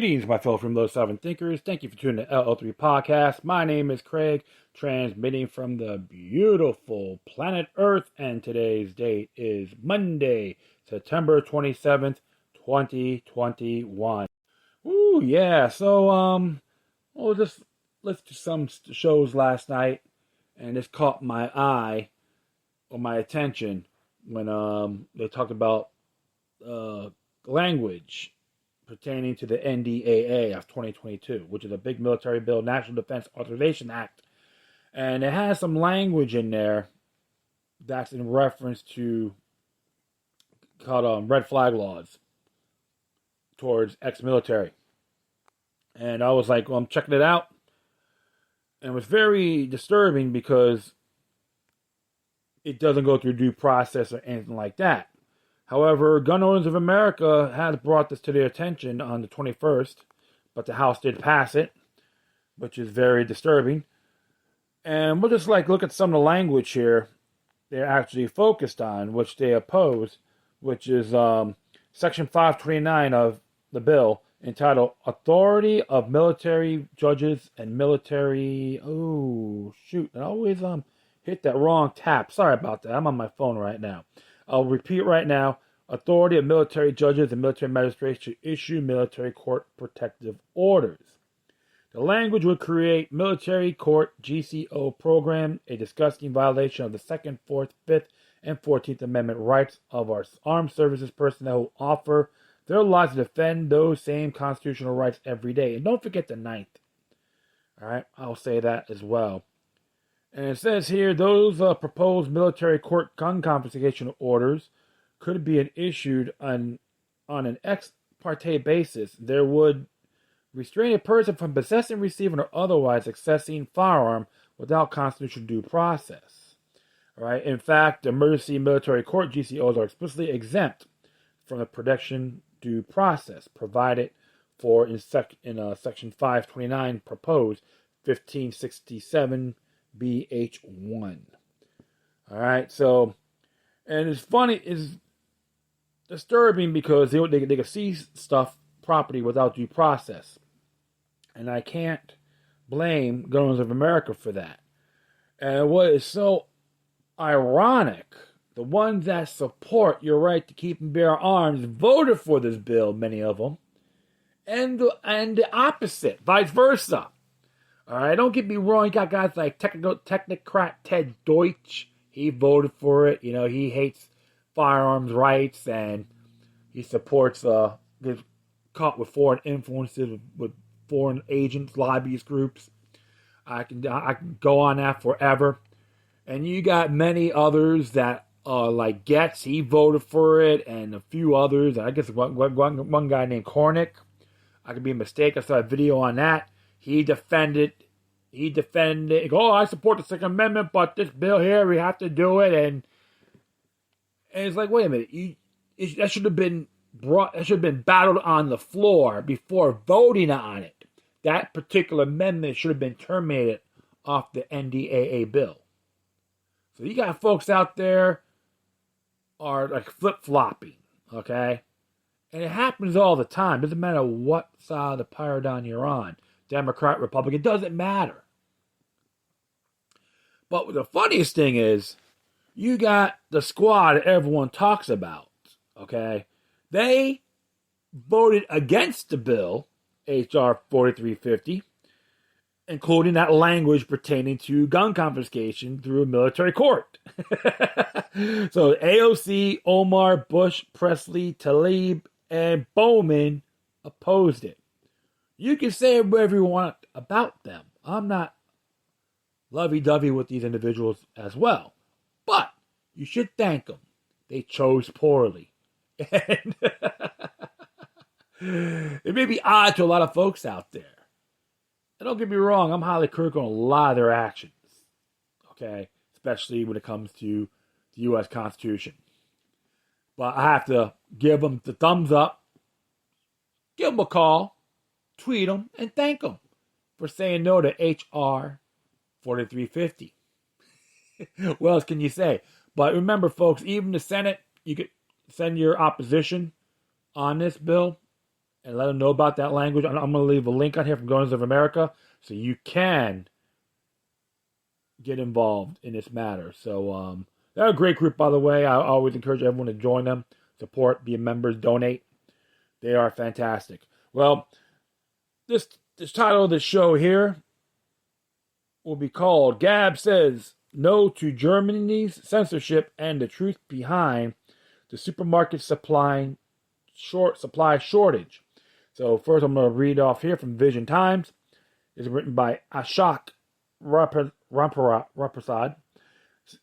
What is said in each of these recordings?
Greetings, my fellow from those seven thinkers. Thank you for tuning to LO3 Podcast. My name is Craig, transmitting from the beautiful planet Earth, and today's date is Monday, September 27th, 2021. Ooh, yeah. So, just listened to some shows last night, and this caught my eye or my attention when they talked about language pertaining to the NDAA of 2022, which is a big military bill, National Defense Authorization Act. And it has some language in there that's in reference to called red flag laws towards ex-military. And I was like, well, I'm checking it out. And it was very disturbing because it doesn't go through due process or anything like that. However, Gun Owners of America has brought this to their attention on the 21st, but the House did pass it, which is very disturbing. And we'll just look at some of the language here they're actually focused on, which they oppose, which is Section 529 of the bill, entitled Authority of Military Judges and Military... Oh, shoot. I always hit that wrong tab. Sorry about that. I'm on my phone right now. I'll repeat right now. Authority of military judges and military magistrates to issue military court protective orders. The language would create military court GCO program, a disgusting violation of the 2nd, 4th, 5th, and 14th Amendment rights of our armed services personnel who offer their lives to defend those same constitutional rights every day. And don't forget the 9th. All right, I'll say that as well. And it says here, those proposed military court gun confiscation orders could be issued on an ex parte basis. There would restrain a person from possessing, receiving, or otherwise accessing firearm without constitutional due process. All right. In fact, emergency military court GCOs are explicitly exempt from the protection due process provided for in Section 529 proposed 1567 BH1. All right, so, and it's funny, it's disturbing because they can seize stuff, property without due process. And I can't blame Gun Owners of America for that. And what is so ironic, the ones that support your right to keep and bear arms voted for this bill, many of them, and the opposite, vice versa. All right, don't get me wrong. You got guys like technocrat Ted Deutsch. He voted for it. You know, he hates firearms rights and he supports gets caught with foreign influences, with foreign agents, lobbyist groups. I can go on that forever. And you got many others that like Getz. He voted for it, and a few others. I guess one guy named Kornick. I could be mistaken. I saw a video on that. He defended. Oh, I support the Second Amendment, but this bill here, we have to do it. And it's like, wait a minute. That should have been battled on the floor before voting on it. That particular amendment should have been terminated off the NDAA bill. So you got folks out there are like flip-flopping, okay? And it happens all the time. Doesn't matter what side of the paradigm you're on. Democrat, Republican, doesn't matter. But the funniest thing is, you got the squad that everyone talks about, okay? They voted against the bill, H.R. 4350, including that language pertaining to gun confiscation through a military court. So AOC, Omar, Bush, Presley, Tlaib, and Bowman opposed it. You can say whatever you want about them. I'm not lovey-dovey with these individuals as well. But you should thank them. They chose poorly. And it may be odd to a lot of folks out there. And don't get me wrong, I'm highly critical on a lot of their actions. Okay? Especially when it comes to the U.S. Constitution. But I have to give them the thumbs up. Give them a call. Tweet them and thank them for saying no to H.R. 4350. What else can you say? But remember, folks, even the Senate, you could send your opposition on this bill and let them know about that language. I'm going to leave a link on here from Guns of America so you can get involved in this matter. So they're a great group, by the way. I always encourage everyone to join them, support, be members, donate. They are fantastic. Well, this title of the show here will be called Gab Says No to Germany's Censorship and the Truth Behind the Supermarket Supply Shortage. So first I'm going to read off here from Vision Times. It's written by Ashok Ramprasad.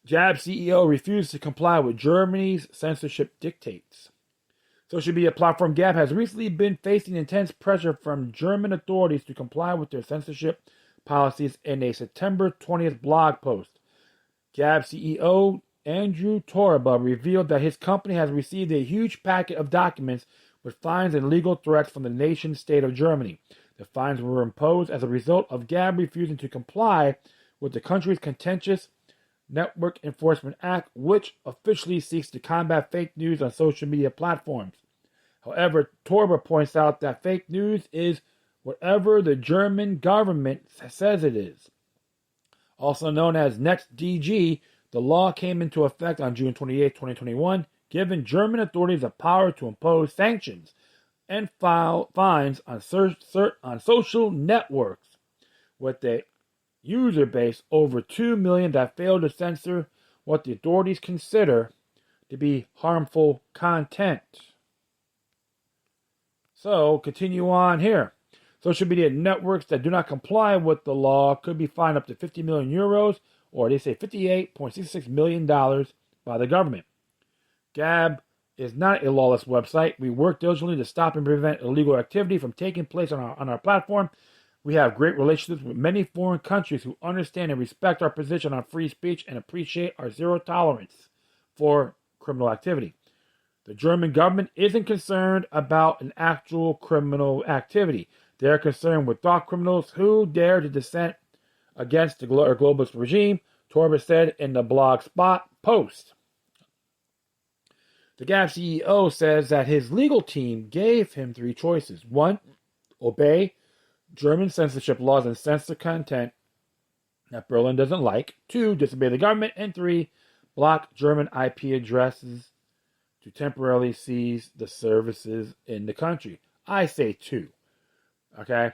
Jab CEO refuses to comply with Germany's censorship dictates. Social media platform Gab has recently been facing intense pressure from German authorities to comply with their censorship policies in a September 20th blog post. Gab CEO Andrew Torba revealed that his company has received a huge packet of documents with fines and legal threats from the nation state of Germany. The fines were imposed as a result of Gab refusing to comply with the country's contentious Network Enforcement Act, which officially seeks to combat fake news on social media platforms. However, Torba points out that fake news is whatever the German government says it is. Also known as NetzDG, the law came into effect on June 28, 2021, giving German authorities the power to impose sanctions and file fines on social networks with a user base over 2 million that fail to censor what the authorities consider to be harmful content. So, continue on here. Social media networks that do not comply with the law could be fined up to 50 million euros, or they say $58.66 million by the government. Gab is not a lawless website. We work diligently to stop and prevent illegal activity from taking place on our platform. We have great relationships with many foreign countries who understand and respect our position on free speech and appreciate our zero tolerance for criminal activity. The German government isn't concerned about an actual criminal activity. They're concerned with thought criminals who dare to dissent against the globalist regime, Torba said in the Blogspot post. The Gab CEO says that his legal team gave him three choices. 1, obey German censorship laws and censor content that Berlin doesn't like. 2, disobey the government. And 3, block German IP addresses to temporarily seize the services in the country. I say 2. Okay?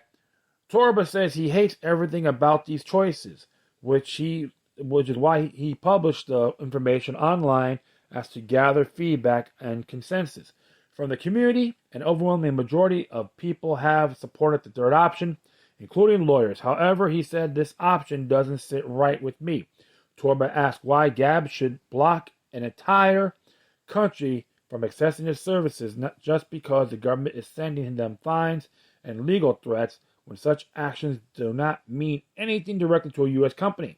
Torba says he hates everything about these choices, which is why he published the information online as to gather feedback and consensus. From the community, an overwhelming majority of people have supported the third option, including lawyers. However, he said this option doesn't sit right with me. Torba asked why Gab should block an entire country from accessing his services, not just because the government is sending them fines and legal threats when such actions do not mean anything directly to a U.S. company.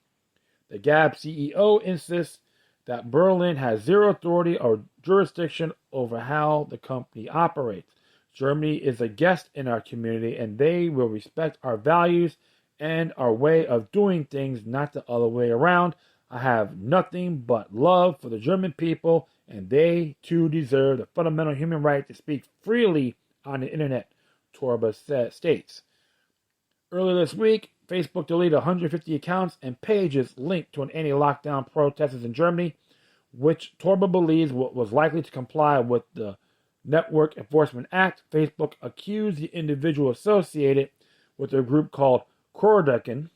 The Gab CEO insists that Berlin has zero authority or jurisdiction over how the company operates. Germany is a guest in our community, and they will respect our values and our way of doing things, not the other way around. I have nothing but love for the German people, and they too deserve the fundamental human right to speak freely on the internet, Torba states. Earlier this week, Facebook deleted 150 accounts and pages linked to an anti-lockdown protesters in Germany, which Torba believes was likely to comply with the Network Enforcement Act. Facebook accused the individual associated with a group called Kordaken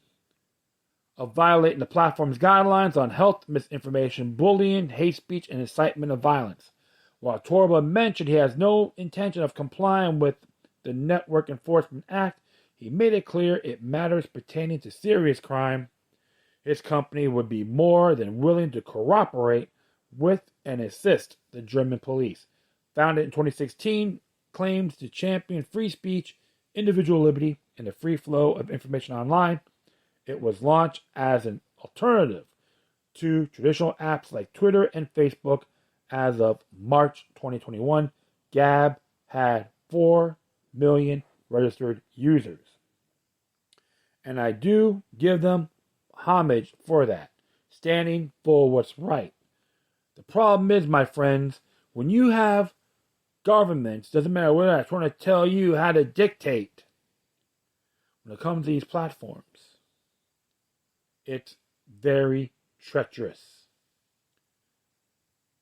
of violating the platform's guidelines on health, misinformation, bullying, hate speech, and incitement of violence. While Torba mentioned he has no intention of complying with the Network Enforcement Act, he made it clear it matters pertaining to serious crime. His company would be more than willing to cooperate with and assist the German police. Founded in 2016, claims to champion free speech, individual liberty, and the free flow of information online. It was launched as an alternative to traditional apps like Twitter and Facebook. As of March 2021, Gab had 4 million registered users. And I do give them homage for that, standing for what's right. The problem is, my friends, when you have governments, doesn't matter where they're trying to tell you how to dictate when it comes to these platforms. It's very treacherous.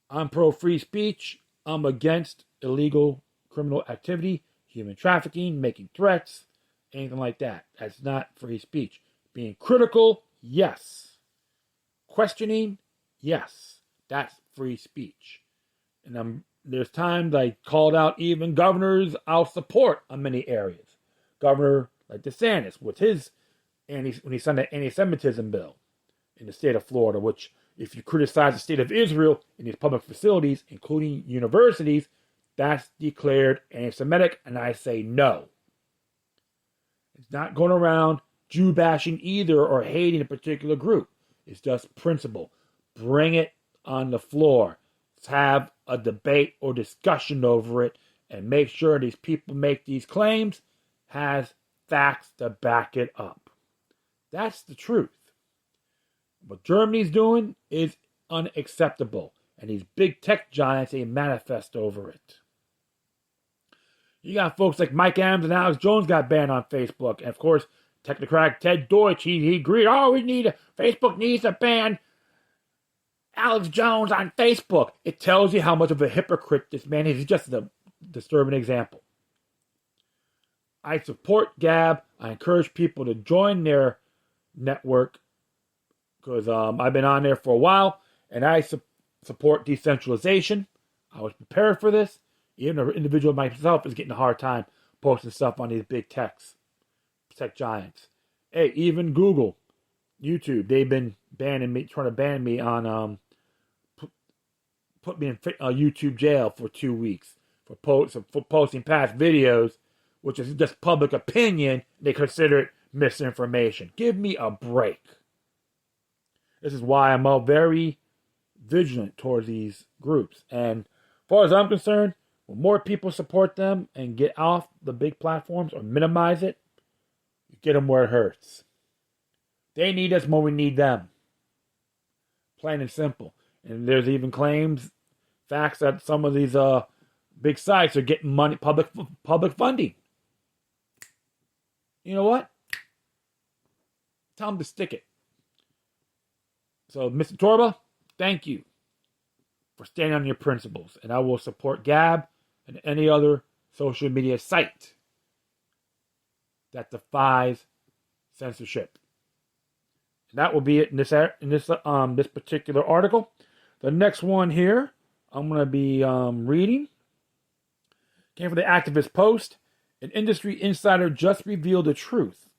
I'm pro free speech. I'm against illegal criminal activity, human trafficking, making threats, anything like that. That's not free speech. Being critical, yes. Questioning, yes. That's free speech. And there's times I called out even governors I'll support on many areas. Governor like DeSantis with his when he signed the anti-Semitism bill in the state of Florida, which if you criticize the state of Israel in these public facilities, including universities, that's declared anti-Semitic, and I say no. It's not going around Jew bashing either or hating a particular group. It's just principle. Bring it on the floor. Let's have a debate or discussion over it and make sure these people make these claims has facts to back it up. That's the truth. What Germany's doing is unacceptable. And these big tech giants, they manifest over it. You got folks like Mike Adams and Alex Jones got banned on Facebook. And of course, TeknoAxe Ted Deutsch, he agreed, Facebook needs to ban Alex Jones on Facebook. It tells you how much of a hypocrite this man is. He's just a disturbing example. I support Gab. I encourage people to join their network because I've been on there for a while, and I support decentralization. I was prepared for this. Even an individual myself is getting a hard time posting stuff on these big tech giants. Hey, even Google, YouTube, they've been trying to ban me on, put me in YouTube jail for 2 weeks for posting past videos, which is just public opinion. They consider it misinformation. Give me a break. This is why I'm all very vigilant towards these groups. And as far as I'm concerned, when more people support them and get off the big platforms or minimize it, you get them where it hurts. They need us more we need them. Plain and simple. And there's even facts that some of these big sites are getting money, public funding. You know what? Tell them to stick it. So, Mr. Torba, thank you for standing on your principles. And I will support Gab and any other social media site that defies censorship. And that will be it in this particular article. The next one here, I'm going to be reading. Came from the Activist Post. An industry insider just revealed the truth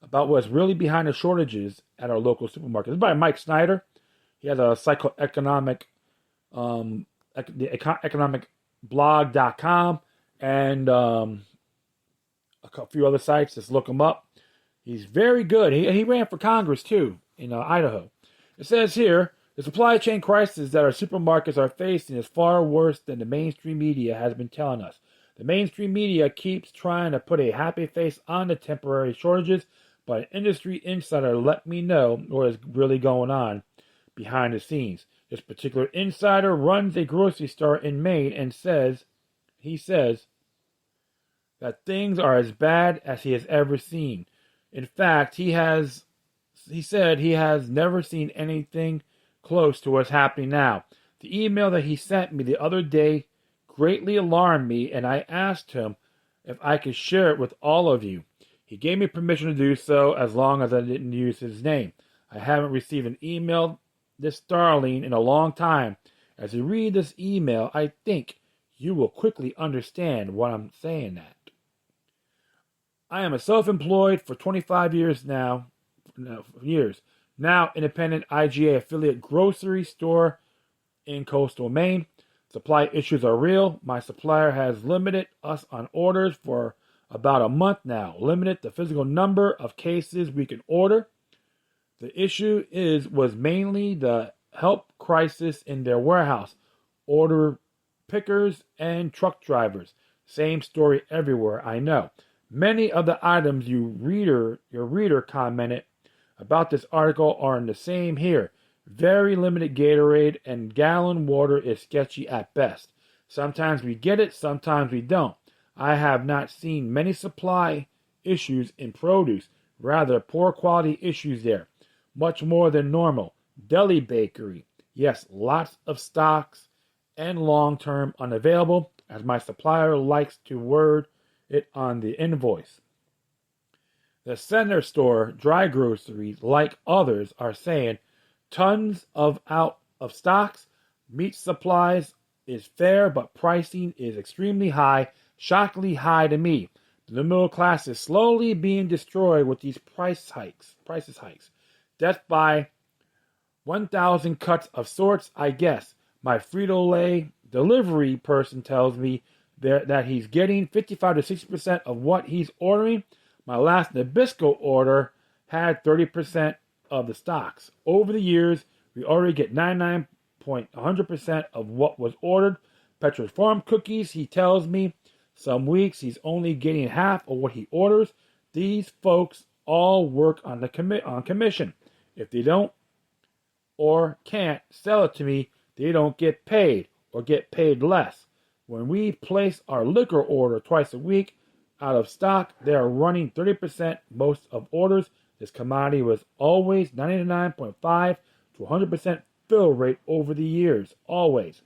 about what's really behind the shortages at our local supermarkets. This is by Mike Snyder. He has a psychoeconomic, economicblog.com and a few other sites. Just look him up. He's very good. He ran for Congress too in Idaho. It says here, the supply chain crisis that our supermarkets are facing is far worse than the mainstream media has been telling us. The mainstream media keeps trying to put a happy face on the temporary shortages, but an industry insider let me know what is really going on behind the scenes. This particular insider runs a grocery store in Maine and he says that things are as bad as he has ever seen. In fact, he said he has never seen anything close to what's happening now. The email that he sent me the other day greatly alarmed me, and I asked him if I could share it with all of you. He gave me permission to do so as long as I didn't use his name. I haven't received an email this startling in a long time. As you read this email, I think you will quickly understand what I'm saying that. I am a self-employed for 25 years now. Now independent IGA affiliate grocery store in coastal Maine. Supply issues are real. My supplier has limited us on orders for about a month now. Limited the physical number of cases we can order. The issue was mainly the help crisis in their warehouse. Order pickers and truck drivers. Same story everywhere, I know. Many of the items your reader commented about this article are in the same here. Very limited Gatorade and gallon water is sketchy at best. Sometimes we get it, sometimes we don't. I have not seen many supply issues in produce, rather poor quality issues there. Much more than normal. Deli bakery. Yes, lots of stocks and long-term unavailable, as my supplier likes to word it on the invoice. The center store dry groceries, like others, are saying tons of out of stocks. Meat supplies is fair, but pricing is extremely high, shockingly high to me. The middle class is slowly being destroyed with these prices hikes. Death by 1,000 cuts of sorts, I guess. My Frito-Lay delivery person tells me that he's getting 55 to 60% of what he's ordering. My last Nabisco order had 30% of the stocks. Over the years, we already get 99.100% of what was ordered. Petra's Farm cookies, he tells me, some weeks he's only getting half of what he orders. These folks all work on commission. If they don't or can't sell it to me, they don't get paid or get paid less. When we place our liquor order twice a week out of stock, they are running 30% most of orders. This commodity was always 99.5 to 100% fill rate over the years, always.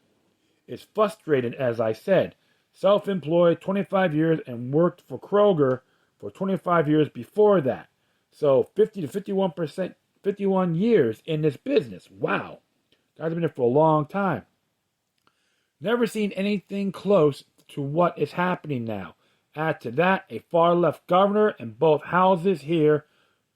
It's frustrating, as I said. Self-employed 25 years and worked for Kroger for 25 years before that. So 50 to 51%, 51 years in this business. Wow. Guys have been there for a long time. Never seen anything close to what is happening now. Add to that a far-left governor, and both houses here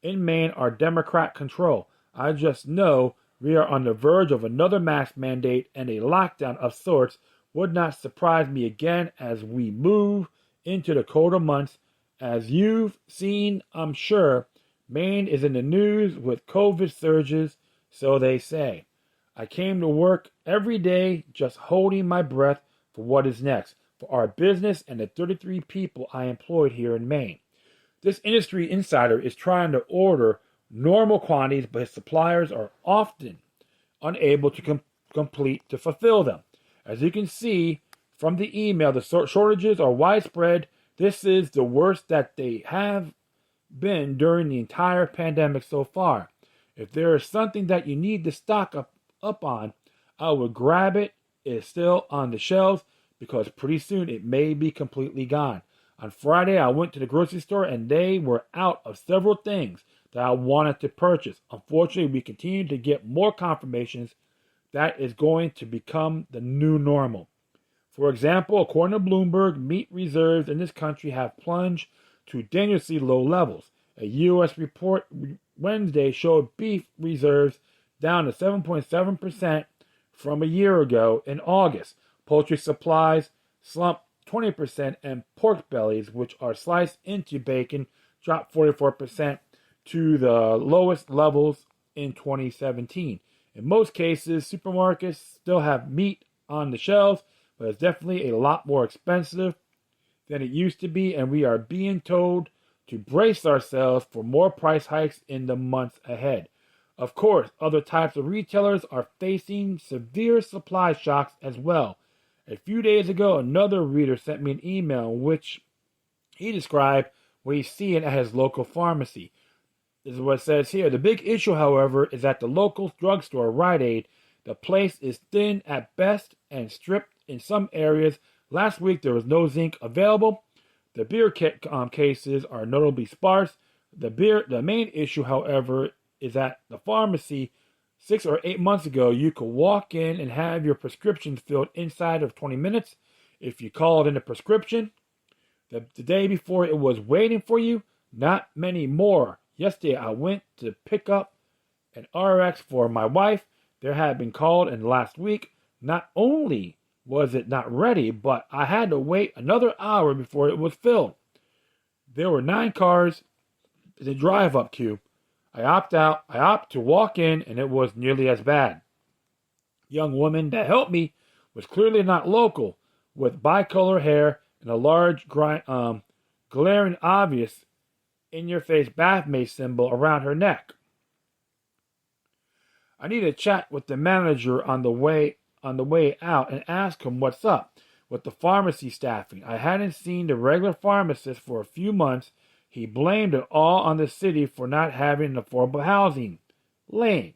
in Maine are Democrat control. I just know we are on the verge of another mask mandate and a lockdown of sorts. Would not surprise me again as we move into the colder months. As you've seen, I'm sure, Maine is in the news with COVID surges, so they say. I came to work every day just holding my breath for what is next, for our business and the 33 people I employed here in Maine. This industry insider is trying to order normal quantities, but his suppliers are often unable to fulfill them. As you can see from the email, the shortages are widespread. This is the worst that they have been during the entire pandemic so far. If there is something that you need to stock up on, I would grab it. It is still on the shelves because pretty soon it may be completely gone. On Friday, I went to the grocery store and they were out of several things that I wanted to purchase. Unfortunately, we continue to get more confirmations that is going to become the new normal. For example, according to Bloomberg, meat reserves in this country have plunged to dangerously low levels. A U.S. report Wednesday showed beef reserves down to 7.7% from a year ago in August. Poultry supplies slumped 20%, and pork bellies, which are sliced into bacon, dropped 44% to the lowest levels in 2017. In most cases, supermarkets still have meat on the shelves, but it's definitely a lot more expensive than it used to be, and we are being told to brace ourselves for more price hikes in the months ahead. Of course, other types of retailers are facing severe supply shocks as well. A few days ago, another reader sent me an email in which he described what he's seeing at his local pharmacy. This is what it says here. The big issue, however, is at the local drugstore, Rite Aid. The place is thin at best and stripped in some areas. Last week, there was no zinc available. The beer cases are notably sparse. The main issue, however, is at the pharmacy. 6 or 8 months ago, you could walk in and have your prescriptions filled inside of 20 minutes. If you called in a prescription, the day before it was waiting for you, not many more. Yesterday, I went to pick up an RX for my wife. There had been called in the last week. Not only was it not ready, but I had to wait another hour before it was filled. There were 9 cars in the drive-up queue. I opt to walk in, and it was nearly as bad. Young woman that helped me was clearly not local, with bicolor hair and a large, glaring, obvious, in-your-face bath mace symbol around her neck. I need to chat with the manager on the way out and ask him what's up. with the pharmacy staffing. I hadn't seen the regular pharmacist for a few months. He blamed it all on the city for not having affordable housing. Lame.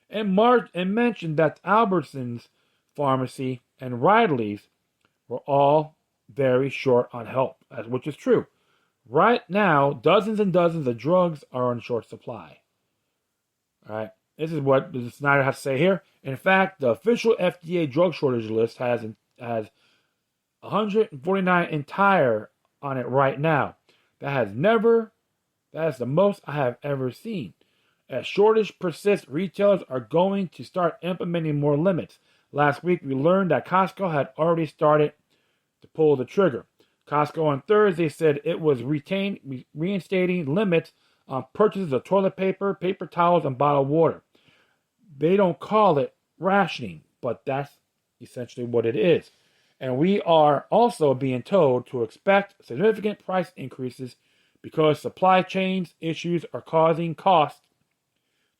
And mentioned that Albertsons pharmacy and Riley's were all very short on help, which is true. Right now, dozens and dozens of drugs are in short supply. All right, this is what Snyder has to say here. In fact, the official FDA drug shortage list has 149 entire on it right now. That is the most I have ever seen. As shortage persists, retailers are going to start implementing more limits. Last week, we learned that Costco had already started to pull the trigger. Costco on Thursday said it was reinstating limits on purchases of toilet paper, paper towels, and bottled water. They don't call it rationing, but that's essentially what it is. And we are also being told to expect significant price increases because supply chains issues are causing costs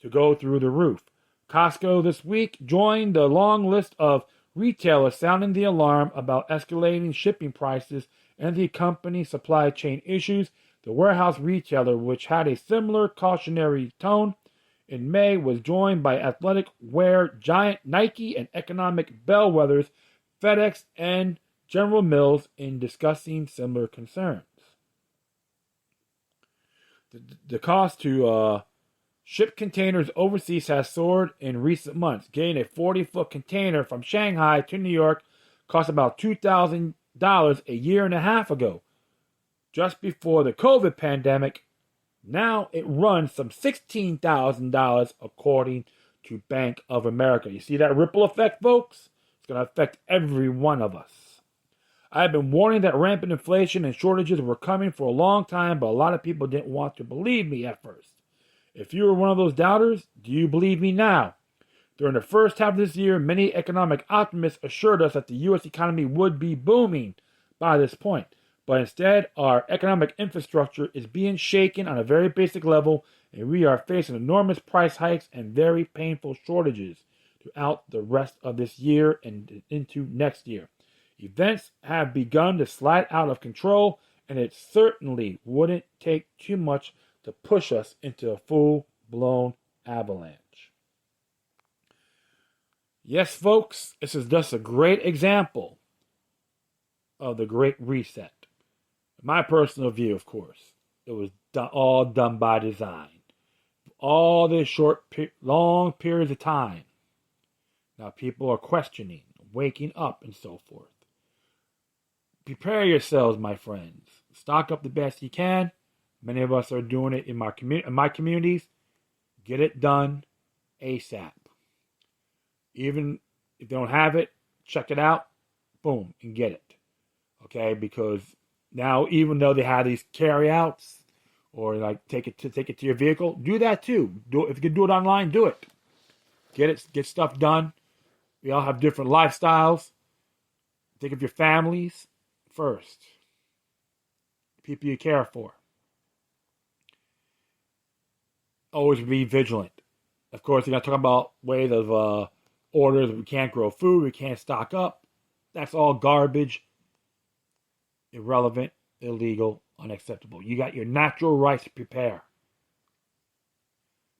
to go through the roof. Costco this week joined the long list of retailers sounding the alarm about escalating shipping prices and the accompanying supply chain issues. The warehouse retailer, which had a similar cautionary tone in May, was joined by athletic wear giant Nike and economic bellwethers FedEx and General Mills in discussing similar concerns. The cost to ship containers overseas has soared in recent months. Getting a 40-foot container from Shanghai to New York cost about $2,000 a year and a half ago. Just before the COVID pandemic, now it runs some $16,000 according to Bank of America. You see that ripple effect, folks? It's going to affect every one of us. I've been warning that rampant inflation and shortages were coming for a long time, but a lot of people didn't want to believe me at first. If you were one of those doubters, do you believe me now? During the first half of this year, many economic optimists assured us that the U.S. economy would be booming by this point. But instead, our economic infrastructure is being shaken on a very basic level, and we are facing enormous price hikes and very painful shortages throughout the rest of this year and into next year. Events have begun to slide out of control, and it certainly wouldn't take too much to push us into a full-blown avalanche. Yes, folks, this is just a great example of the Great Reset. My personal view, of course, it was all done by design. All this long periods of time. Now people are questioning, waking up, and so forth. Prepare yourselves, my friends. Stock up the best you can. Many of us are doing it in my communities. Get it done ASAP. Even if they don't have it, check it out. Boom, and get it. Okay, because now even though they have these carryouts or like take it to your vehicle, do that too. If you can do it online, do it. Get stuff done. We all have different lifestyles. Think of your families first. People you care for. Always be vigilant. Of course, you're not talking about ways of orders. We can't grow food. We can't stock up. That's all garbage. Irrelevant, illegal, unacceptable. You got your natural rights to prepare.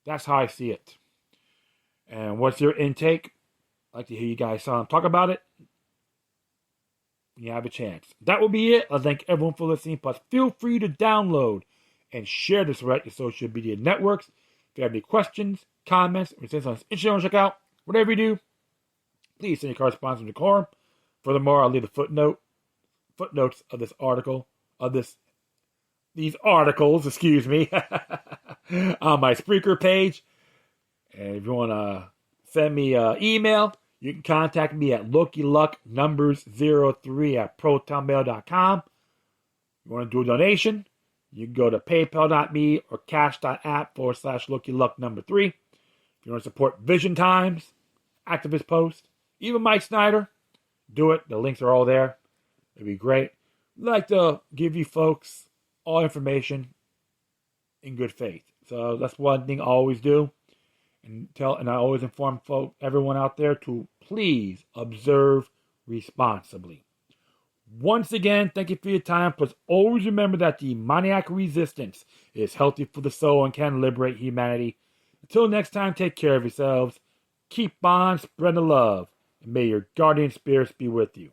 That's how I see it. And what's your intake? I'd like to hear you guys talk about it when you have a chance. That will be it. I thank everyone for listening. Plus, feel free to download and share this right to social media networks. If you have any questions, comments, or something else interesting you want to check out, whatever you do, please send your correspondence to Quorum. Furthermore, I'll leave a footnotes of this article, these articles, excuse me, on my Spreaker page. And if you want to send me an email, you can contact me at LokiLuck03@protonmail.com. You want to do a donation, you can go to paypal.me or cash.app/LokiLuck3. If you want to support Vision Times, activist post, even Mike Snyder, do it. The links are all there. It'd be great. I'd like to give you folks all information in good faith. So that's one thing I always do. And I always inform everyone out there to please observe responsibly. Once again, thank you for your time. Plus, always remember that the demoniac resistance is healthy for the soul and can liberate humanity. Until next time, take care of yourselves. Keep on spreading the love. And may your guardian spirits be with you.